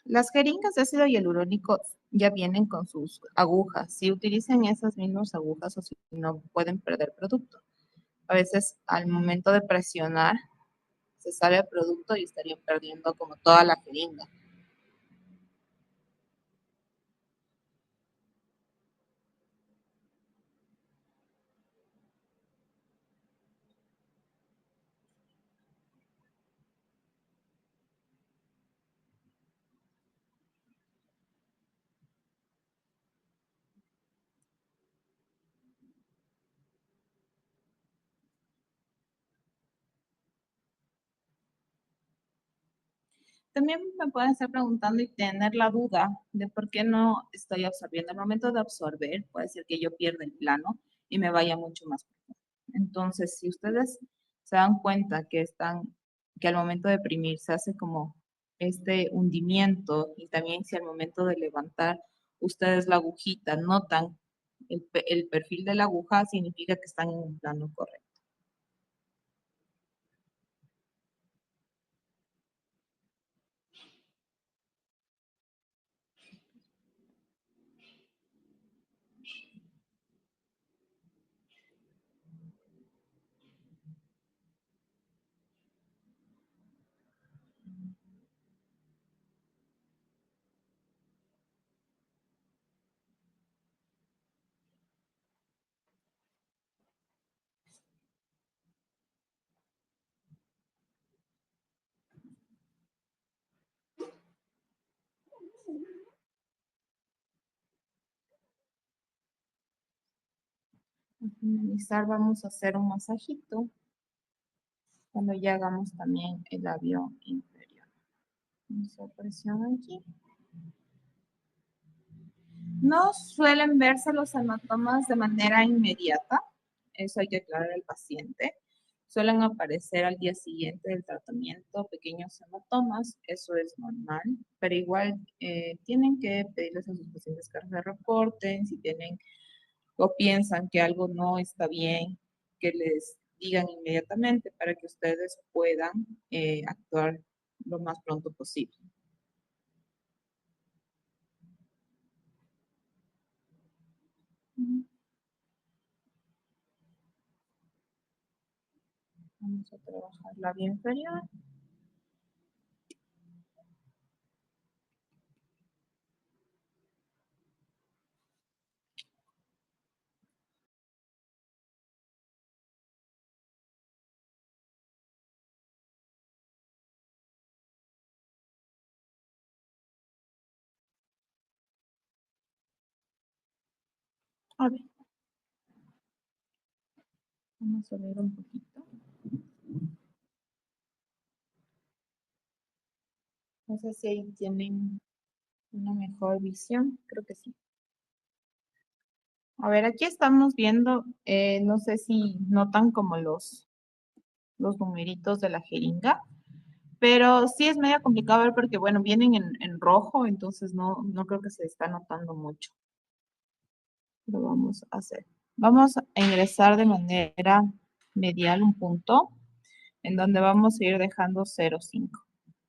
B: Las jeringas de ácido hialurónico ya vienen con sus agujas. Si utilizan esas mismas agujas o si no, pueden perder producto. A veces al momento de presionar se sale el producto y estarían perdiendo como toda la jeringa. También me pueden estar preguntando y tener la duda de por qué no estoy absorbiendo. Al momento de absorber, puede ser que yo pierda el plano y me vaya mucho más profundo. Entonces, si ustedes se dan cuenta que al momento de imprimir se hace como este hundimiento y también si al momento de levantar ustedes la agujita notan el perfil de la aguja, significa que están en un plano correcto. Al finalizar vamos a hacer un masajito cuando ya hagamos también el labio inferior. Vamos a presión aquí. No suelen verse los hematomas de manera inmediata, eso hay que aclarar al paciente. Suelen aparecer al día siguiente del tratamiento pequeños hematomas, eso es normal, pero igual tienen que pedirles a sus pacientes que se reporten, si tienen o piensan que algo no está bien, que les digan inmediatamente para que ustedes puedan actuar lo más pronto posible. Vamos a trabajar labio inferior. A ver, vamos a ver un poquito. No sé si ahí tienen una mejor visión, creo que sí. A ver, aquí estamos viendo, no sé si notan como los numeritos de la jeringa, pero sí es medio complicado ver porque, bueno, vienen en rojo, entonces no creo que se está notando mucho. Lo vamos a hacer. Vamos a ingresar de manera medial un punto en donde vamos a ir dejando 0,5.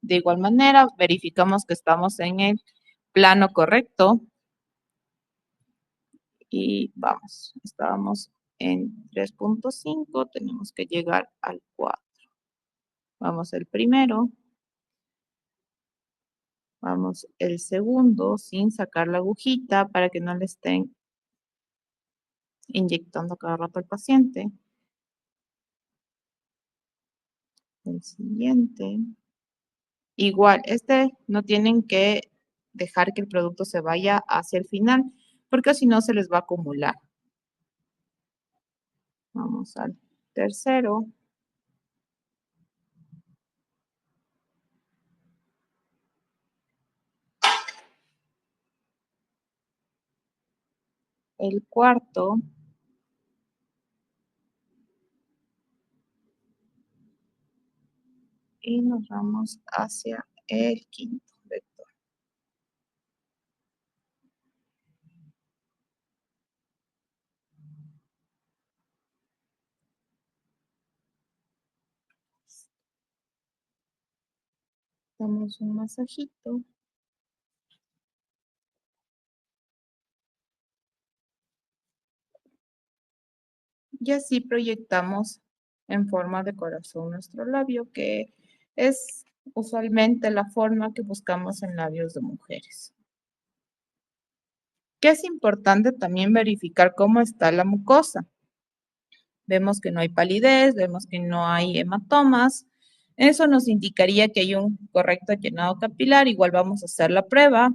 B: De igual manera, verificamos que estamos en el plano correcto y vamos, estábamos en 3,5, tenemos que llegar al 4. Vamos el primero, vamos el segundo sin sacar la agujita para que no le estén inyectando cada rato al paciente. El siguiente. Igual, no tienen que dejar que el producto se vaya hacia el final, porque si no se les va a acumular. Vamos al tercero. El cuarto. Y nos vamos hacia el quinto vector. Damos un masajito. Y así proyectamos en forma de corazón nuestro labio, que es usualmente la forma que buscamos en labios de mujeres. Que es importante también verificar cómo está la mucosa. Vemos que no hay palidez, vemos que no hay hematomas. Eso nos indicaría que hay un correcto llenado capilar. Igual vamos a hacer la prueba.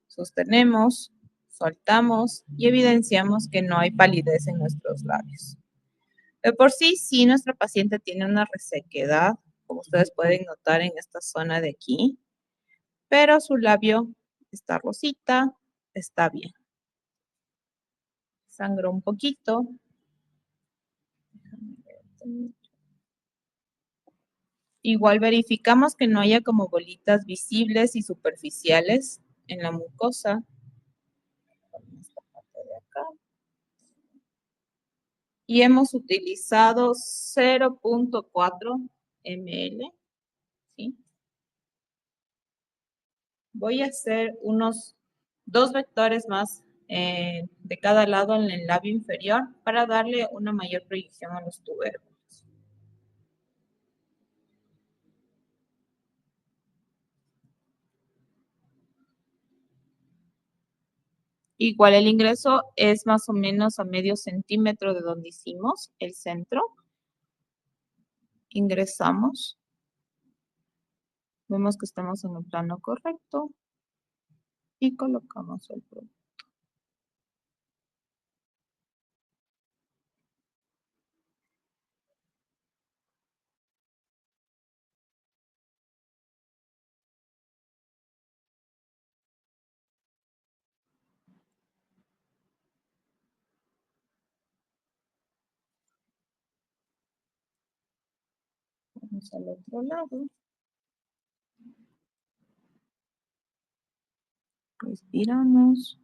B: Sostenemos, soltamos y evidenciamos que no hay palidez en nuestros labios. De por sí, sí, nuestra paciente tiene una resequedad, como ustedes pueden notar en esta zona de aquí, pero su labio está rosita, está bien. Sangró un poquito. Igual verificamos que no haya como bolitas visibles y superficiales en la mucosa. Esta parte de acá. Y hemos utilizado 0.4 ml, ¿sí? Voy a hacer unos 2 vectores más de cada lado en el labio inferior para darle una mayor proyección a los tubérculos. Igual el ingreso es más o menos a medio centímetro de donde hicimos el centro. Ingresamos. Vemos que estamos en el plano correcto y colocamos el producto. Vamos al otro lado. Respiramos.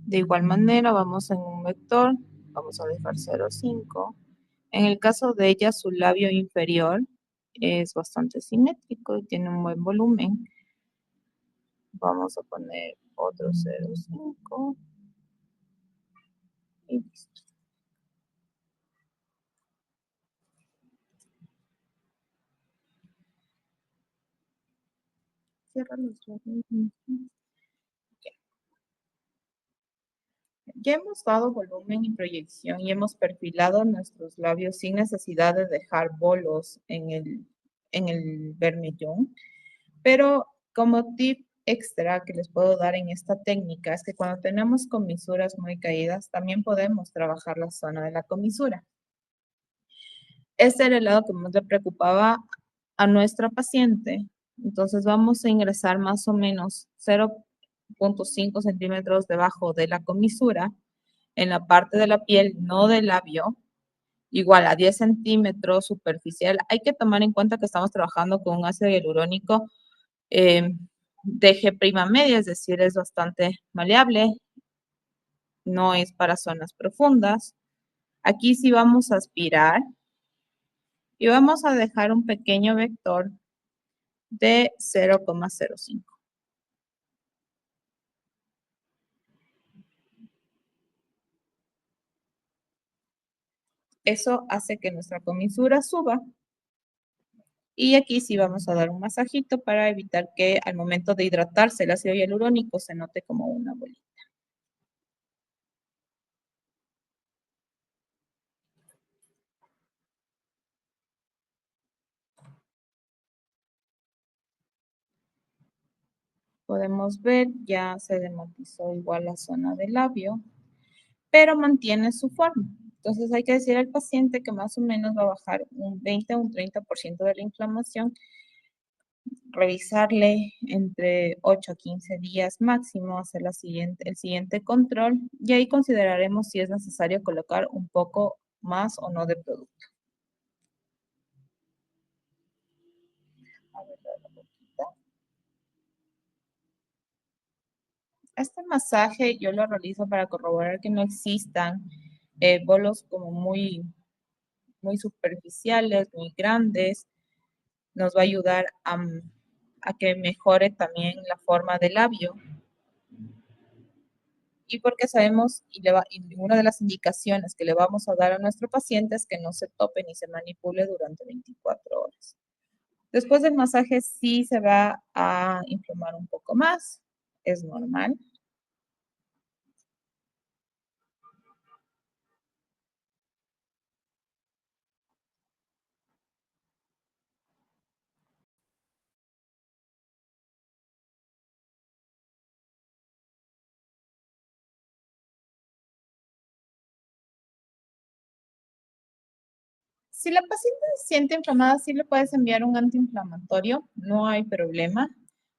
B: De igual manera, vamos en un vector, vamos a dejar 0,5. En el caso de ella, su labio inferior es bastante simétrico y tiene un buen volumen. Vamos a poner otro 0,5 y listo. Cierra los labios. Ya hemos dado volumen y proyección y hemos perfilado nuestros labios sin necesidad de dejar bolos en el vermellón. Pero como tip extra que les puedo dar en esta técnica es que cuando tenemos comisuras muy caídas, también podemos trabajar la zona de la comisura. Este era el lado que más le preocupaba a nuestra paciente. Entonces vamos a ingresar más o menos 0.5 centímetros debajo de la comisura en la parte de la piel, no del labio, igual a 10 centímetros superficial. Hay que tomar en cuenta que estamos trabajando con un ácido hialurónico de G' media, es decir, es bastante maleable, no es para zonas profundas. Aquí sí vamos a aspirar y vamos a dejar un pequeño vector de 0,05. Eso hace que nuestra comisura suba. Y aquí sí vamos a dar un masajito para evitar que al momento de hidratarse el ácido hialurónico se note como una bolita. Podemos ver, ya se dermatizó igual la zona del labio, pero mantiene su forma. Entonces hay que decir al paciente que más o menos va a bajar un 20 a un 30% de la inflamación, revisarle entre 8 a 15 días máximo, hacer el siguiente control y ahí consideraremos si es necesario colocar un poco más o no de producto. A ver, la boquita. Este masaje yo lo realizo para corroborar que no existan bolos como muy superficiales, muy grandes. Nos va a ayudar a que mejore también la forma del labio. Y porque sabemos, y una de las indicaciones que le vamos a dar a nuestro paciente es que no se tope ni se manipule durante 24 horas. Después del masaje sí se va a inflamar un poco más, es normal. Si la paciente se siente inflamada, sí le puedes enviar un antiinflamatorio, no hay problema.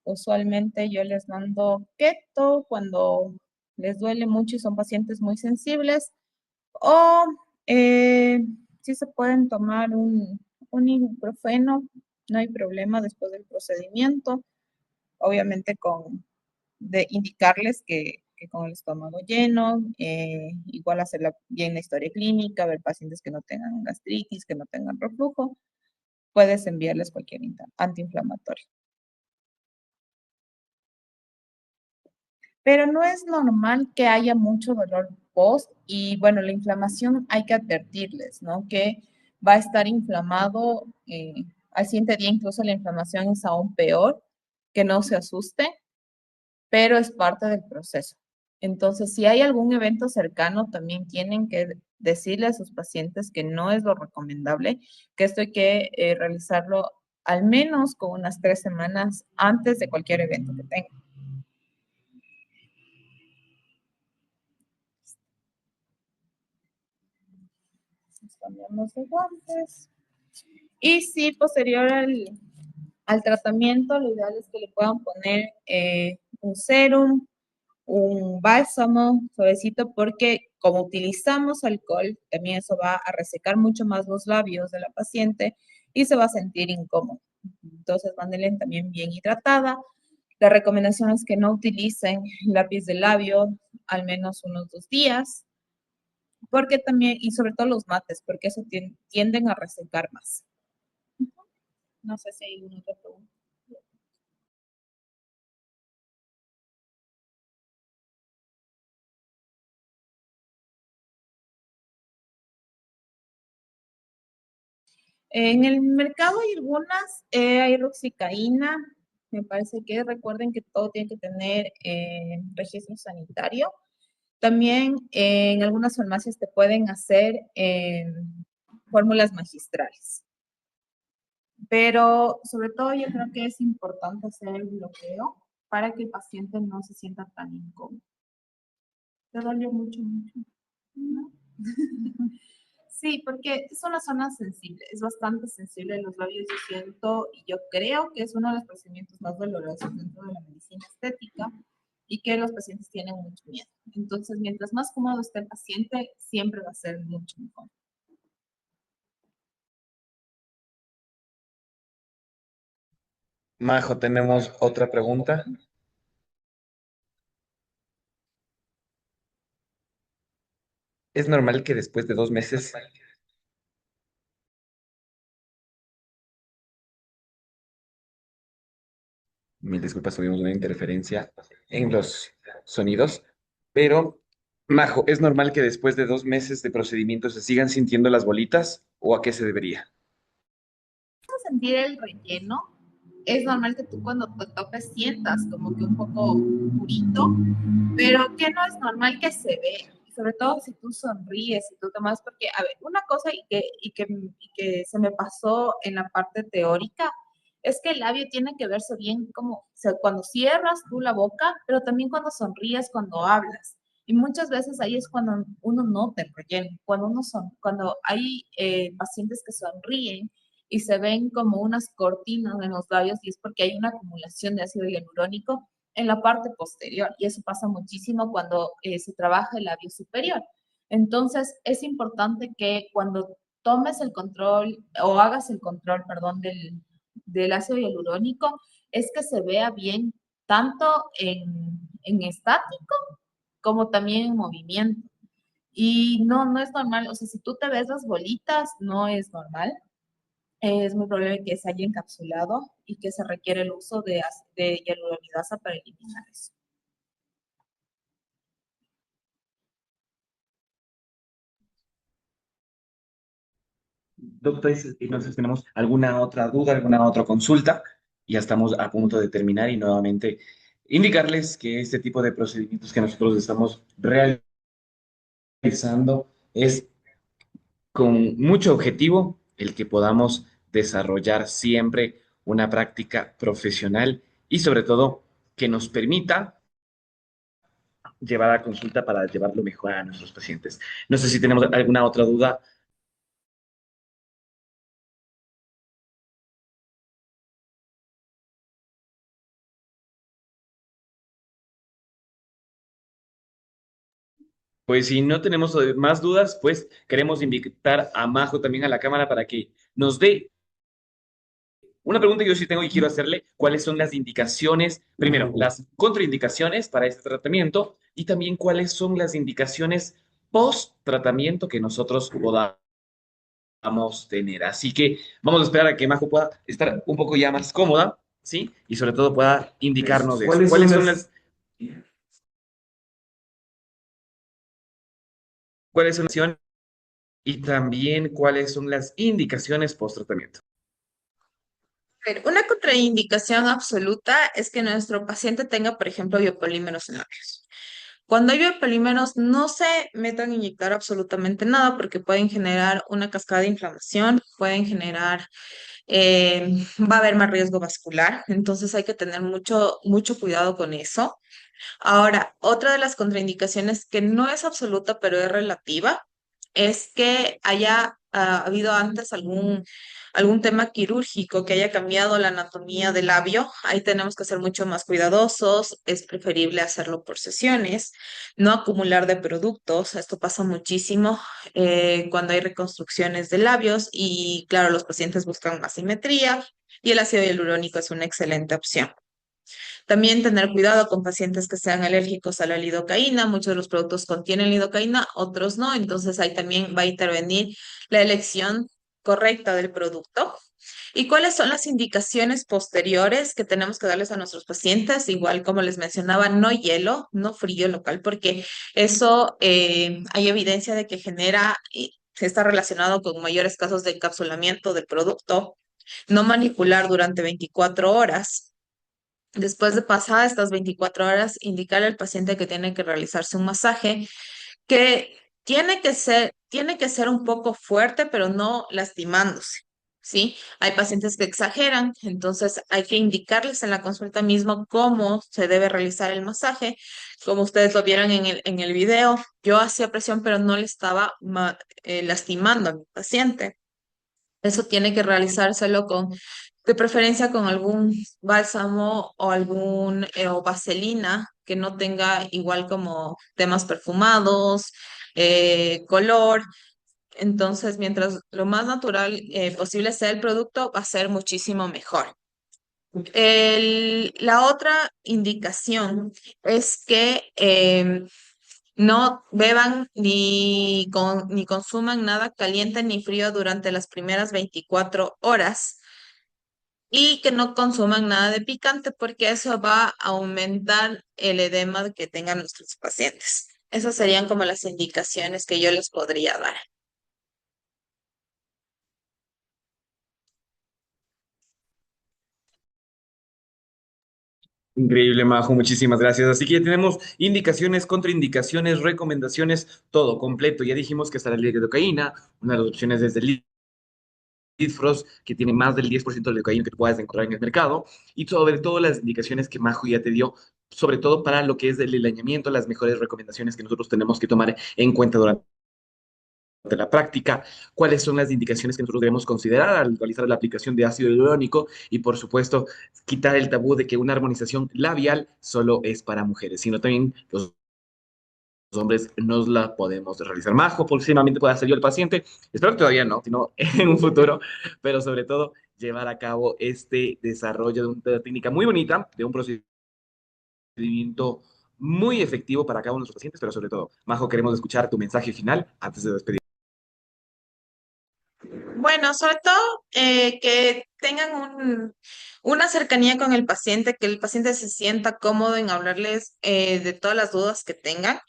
B: Usualmente yo les mando keto cuando les duele mucho y son pacientes muy sensibles, o sí se pueden tomar un ibuprofeno, no hay problema después del procedimiento, obviamente de indicarles que con el estómago lleno, igual hacer bien la historia clínica, ver pacientes que no tengan gastritis, que no tengan reflujo, puedes enviarles cualquier antiinflamatorio. Pero no es normal que haya mucho dolor post y bueno, la inflamación hay que advertirles, ¿no? Que va a estar inflamado, al siguiente día incluso la inflamación es aún peor, que no se asuste, pero es parte del proceso. Entonces, si hay algún evento cercano, también tienen que decirle a sus pacientes que no es lo recomendable, que esto hay que realizarlo al menos con unas 3 semanas antes de cualquier evento que tenga. Nos cambiamos de guantes. Y si posterior al tratamiento, lo ideal es que le puedan poner un serum, un bálsamo suavecito, porque como utilizamos alcohol, también eso va a resecar mucho más los labios de la paciente y se va a sentir incómodo. Entonces, mándenle también bien hidratada. La recomendación es que no utilicen lápiz de labio al menos unos 2 días, porque también, y sobre todo los mates, porque eso tienden a resecar más. No sé si hay alguna otra pregunta. En el mercado hay algunas, hay roxicaína, me parece que recuerden que todo tiene que tener registro sanitario. También en algunas farmacias te pueden hacer fórmulas magistrales. Pero sobre todo yo creo que es importante hacer el bloqueo para que el paciente no se sienta tan incómodo. ¿Te dolió mucho, mucho? ¿No? Sí, porque es una zona sensible, es bastante sensible en los labios, yo siento, y yo creo que es uno de los procedimientos más dolorosos dentro de la medicina estética y que los pacientes tienen mucho miedo. Entonces, mientras más cómodo esté el paciente, siempre va a ser mucho mejor.
A: Majo, tenemos otra pregunta. ¿Es normal que después de 2 meses, mil disculpas, tuvimos una interferencia en los sonidos, pero Majo, ¿es normal que después de 2 meses de procedimiento se sigan sintiendo las bolitas o a qué se debería?
B: sentir el relleno, es normal que tú cuando te toques sientas como que un poco durito, pero que no es normal que se vea. Y sobre todo si tú sonríes y tú tomas, porque, a ver, una cosa y que se me pasó en la parte teórica es que el labio tiene que verse bien como o sea, cuando cierras tú la boca, pero también cuando sonríes, cuando hablas. Y muchas veces ahí es cuando uno nota el relleno, cuando hay pacientes que sonríen y se ven como unas cortinas en los labios y es porque hay una acumulación de ácido hialurónico en la parte posterior y eso pasa muchísimo cuando se trabaja el labio superior. Entonces, es importante que cuando tomes el control o hagas el control, perdón, del ácido hialurónico, es que se vea bien tanto en estático como también en movimiento. Y no, no es normal, o sea, si tú te ves las bolitas, no es normal. Es muy probable que se haya encapsulado y que se requiere el uso de hialuronidasa para eliminar eso.
A: Doctores, no sé si tenemos alguna otra duda, alguna otra consulta. Ya estamos a punto de terminar y nuevamente indicarles que este tipo de procedimientos que nosotros estamos realizando es con mucho objetivo el que podamos desarrollar siempre una práctica profesional y sobre todo que nos permita llevar a consulta para llevarlo mejor a nuestros pacientes. No sé si tenemos alguna otra duda. Pues si no tenemos más dudas, pues queremos invitar a Majo también a la cámara para que nos dé una pregunta que yo sí tengo y quiero hacerle. ¿Cuáles son las indicaciones, primero, las contraindicaciones para este tratamiento y también cuáles son las indicaciones post tratamiento que nosotros podamos tener? Así que vamos a esperar a que Majo pueda estar un poco ya más cómoda, ¿sí? Y sobre todo pueda indicarnos eso. ¿Cuáles son las indicaciones y también cuáles son las indicaciones post tratamiento?
B: Una contraindicación absoluta es que nuestro paciente tenga, por ejemplo, biopolímeros en labios. Cuando hay biopolímeros, no se metan a inyectar absolutamente nada porque pueden generar una cascada de inflamación, pueden generar, va a haber más riesgo vascular, entonces hay que tener mucho, mucho cuidado con eso. Ahora, otra de las contraindicaciones que no es absoluta, pero es relativa, es que haya habido antes algún tema quirúrgico que haya cambiado la anatomía del labio. Ahí tenemos que ser mucho más cuidadosos. Es preferible hacerlo por sesiones, no acumular de productos. Esto pasa muchísimo cuando hay reconstrucciones de labios y, claro, los pacientes buscan más simetría y el ácido hialurónico es una excelente opción. También tener cuidado con pacientes que sean alérgicos a la lidocaína. Muchos de los productos contienen lidocaína, otros no. Entonces ahí también va a intervenir la elección correcta del producto. ¿Y cuáles son las indicaciones posteriores que tenemos que darles a nuestros pacientes? Igual como les mencionaba, no hielo, no frío local, porque eso hay evidencia de que genera y está relacionado con mayores casos de encapsulamiento del producto. No manipular durante 24 horas. Después de pasar estas 24 horas, indicarle al paciente que tiene que realizarse un masaje que tiene que ser un poco fuerte, pero no lastimándose, ¿sí? Hay pacientes que exageran, entonces hay que indicarles en la consulta mismo cómo se debe realizar el masaje. Como ustedes lo vieron en el video, yo hacía presión, pero no le estaba lastimando a mi paciente. Eso tiene que realizárselo de preferencia con algún bálsamo o o vaselina que no tenga igual como temas perfumados, color. Entonces, mientras lo más natural posible sea el producto, va a ser muchísimo mejor. La otra indicación es que no beban ni consuman nada caliente ni frío durante las primeras 24 horas y que no consuman nada de picante porque eso va a aumentar el edema que tengan nuestros pacientes. Esas serían como las indicaciones que yo les podría dar.
A: Increíble, Majo, muchísimas gracias. Así que ya tenemos indicaciones, contraindicaciones, recomendaciones, todo completo. Ya dijimos que está la lidocaína, una de las opciones es el Lidfrost, que tiene más del 10% de lidocaína que tú puedas encontrar en el mercado, y sobre todo las indicaciones que Majo ya te dio, sobre todo para lo que es el alineamiento, las mejores recomendaciones que nosotros tenemos que tomar en cuenta durante la práctica, cuáles son las indicaciones que nosotros debemos considerar al realizar la aplicación de ácido hialurónico y, por supuesto, quitar el tabú de que una armonización labial solo es para mujeres, sino también los hombres nos la podemos realizar. Majo, próximamente pueda ser yo el paciente, espero que todavía no, sino en un futuro, pero sobre todo llevar a cabo este desarrollo de una técnica muy bonita, de un procedimiento muy efectivo para cada uno de nuestros pacientes, pero sobre todo, Majo, queremos escuchar tu mensaje final antes de despedir.
B: Bueno, sobre todo que tengan una cercanía con el paciente, que el paciente se sienta cómodo en hablarles de todas las dudas que tengan.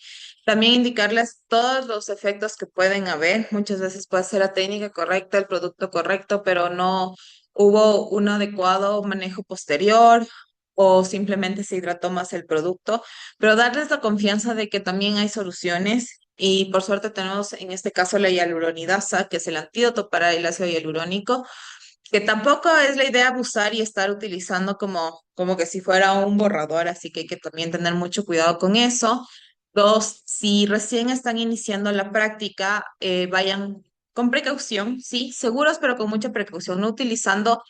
B: También indicarles todos los efectos que pueden haber. Muchas veces puede ser la técnica correcta, el producto correcto, pero no hubo un adecuado manejo posterior o simplemente se hidrató más el producto, pero darles la confianza de que también hay soluciones y por suerte tenemos en este caso la hialuronidasa, que es el antídoto para el ácido hialurónico, que tampoco es la idea abusar y estar utilizando como que si fuera un borrador, así que hay que también tener mucho cuidado con eso. Dos, si recién están iniciando la práctica, vayan con precaución, sí, seguros, pero con mucha precaución, no utilizando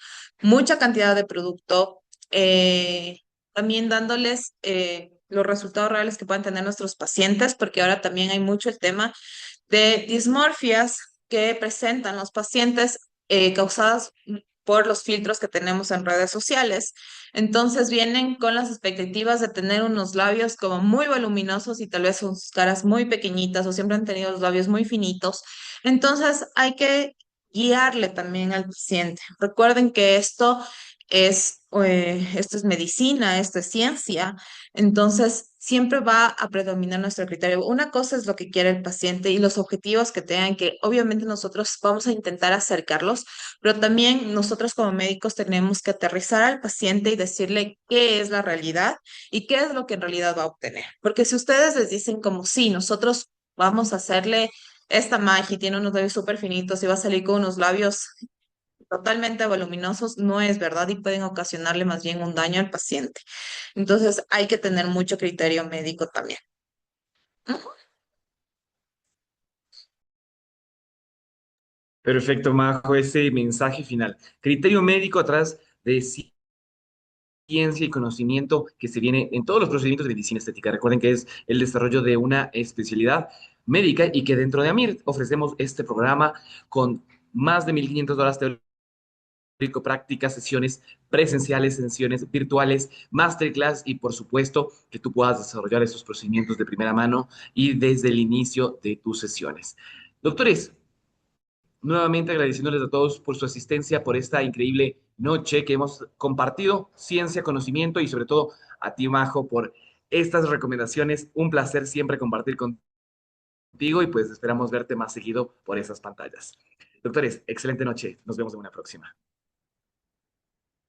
B: mucha cantidad de producto, también dándoles los resultados reales que puedan tener nuestros pacientes, porque ahora también hay mucho el tema de dismorfias que presentan los pacientes causadas por los filtros que tenemos en redes sociales. Entonces vienen con las expectativas de tener unos labios como muy voluminosos y tal vez sus caras muy pequeñitas o siempre han tenido los labios muy finitos. Entonces hay que guiarle también al paciente. Recuerden que esto es medicina, esto es ciencia. Entonces, siempre va a predominar nuestro criterio. Una cosa es lo que quiere el paciente y los objetivos que tengan, que obviamente nosotros vamos a intentar acercarlos, pero también nosotros como médicos tenemos que aterrizar al paciente y decirle qué es la realidad y qué es lo que en realidad va a obtener. Porque si ustedes les dicen como sí, nosotros vamos a hacerle esta magia y tiene unos labios súper finitos y va a salir con unos labios totalmente voluminosos, no es verdad y pueden ocasionarle más bien un daño al paciente. Entonces hay que tener mucho criterio médico también. Ujú.
A: Perfecto, Majo, ese mensaje final. Criterio médico atrás de ciencia y conocimiento que se viene en todos los procedimientos de medicina estética. Recuerden que es el desarrollo de una especialidad médica y que dentro de AMIR ofrecemos este programa con más de 1.500 horas teórico prácticas, sesiones presenciales, sesiones virtuales, masterclass y por supuesto que tú puedas desarrollar esos procedimientos de primera mano y desde el inicio de tus sesiones. Doctores, nuevamente agradeciéndoles a todos por su asistencia, por esta increíble noche que hemos compartido, ciencia, conocimiento y sobre todo a ti, Majo, por estas recomendaciones. Un placer siempre compartir contigo y pues esperamos verte más seguido por esas pantallas. Doctores, excelente noche. Nos vemos en una próxima.